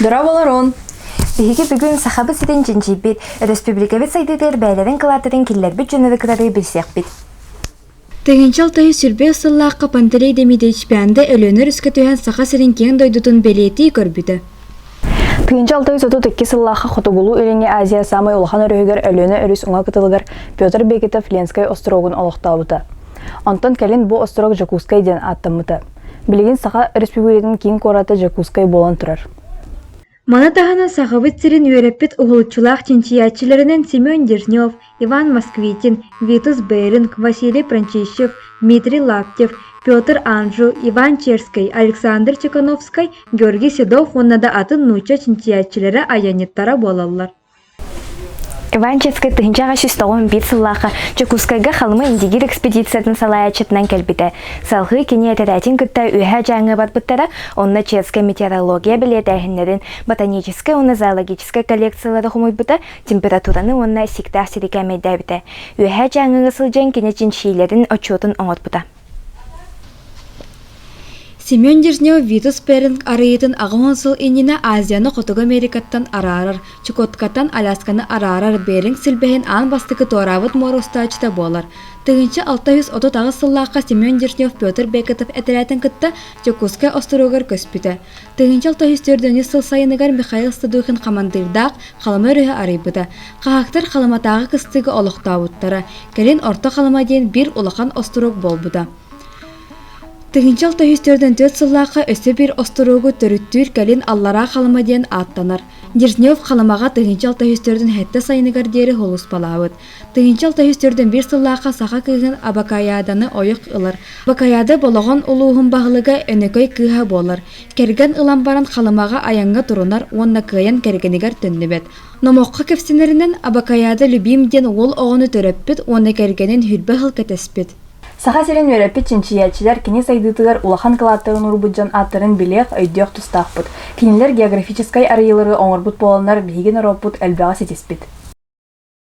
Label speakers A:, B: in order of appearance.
A: Дұраболарон. Биһиги бүгүн сахабы ситин жинчибит, республикабит сайдыдыр бәйлерин кылардырын киллербит жөнөдүкырары билсекбит.
B: Тегенчал тайы сүрбе сыллаққа Пантелей Демидевич бәнді өлөнөр үскөтөһөн саха сирин кең дойдутун белети көрбүтө.
C: Тыгынчал тайы соту текки сыллаққа хотугулу өлеңе Азия самай улахан өрөһүгөр өлөнө өрүс уңа кытылыгар Петр Бекетов Ленскай острогун олохтабыта. Онтон келин бу острог Жакускай ден аттамыта. Билигин саха республиканын кийин кораты Жакускай болон турар.
B: Мана тахана сахабыт сирин үйреппит угулчулах чинчиячилеринен Семен Дежнев, Иван Москвитин, Витус Беринг, Василий Пранчищев, Дмитрий Лаптев, Петр Анжу, Иван Черский, Александр Чекановский, Георгий Седов оннада атын нуча чинчиячилери аяниттара болалар.
C: Иван Черский тыгынчага шестогон бит сыллаха Жакускайга халмы индигир экспедициясын салаячытынан келбите. Салхы кене этетатин кытта үйһә жаңы батбыттара, онна чешская метеорология билетәһиннәрен, ботаническая, онна зоологическая коллекциялары хумуйбыта, температураны онна сиктах сирикәмәйдә бите. Үйһә жаңы сылҗан кене чинчиләрен отчетын оңотбыта.
B: Семен Дежнев Витус Беринг арыйытын ағымонсыл инина Азияны Котуг Америкаттан арарар, Чукоткаттан Алясканы арарар Беринг силбэхин ан бастыкы торавыт морустачыта болар. Тыгынчы 630 тағы сыллаққа Семен Дежнев Петр Бекетов әтірәтін кытта Жакускай острогар көспіті. Тыгынчы 604 сыл сайыныгар Михаил Стадухин командирдақ қалымы өрігі арыйбыта. Қағақтар қалыматағы кыстығы олықтауыттара. Келин орта қалыма дейін бір улахан острог болбыда. Тыгынчал тахистерден 4 сыллаққа өсі бір острогу төрүттүр кәлин аллара қалыма дейін аттанар. Дежнев қалымаға тыгынчал тахистерден хәтті сайыныгар дері холус балауыд. Тыгынчал тахистерден бір сыллаққа сақа күйген Абакаяданы ойық ылар. Абакаяды болоған улуғын бағылыға өнекөй күйға болар. Керген ылан баран қалымаға аянға тұрынар, онна күйен кергенігер түннібет. Номоққа кепсенерінен Абакаяды любимден ол оғыны төрөппіт, онна кергенін хүрбі хыл кәтеспіт.
C: Саха сирен өрөппит чинчиячилер кини сайдытыгар улахан кылаттыгын урбуджан аттырын билек өйдөк тустакпыт. Кинилер географическай арыйылары оңорбут болоннар биһиген ороппут элбега сетеспит.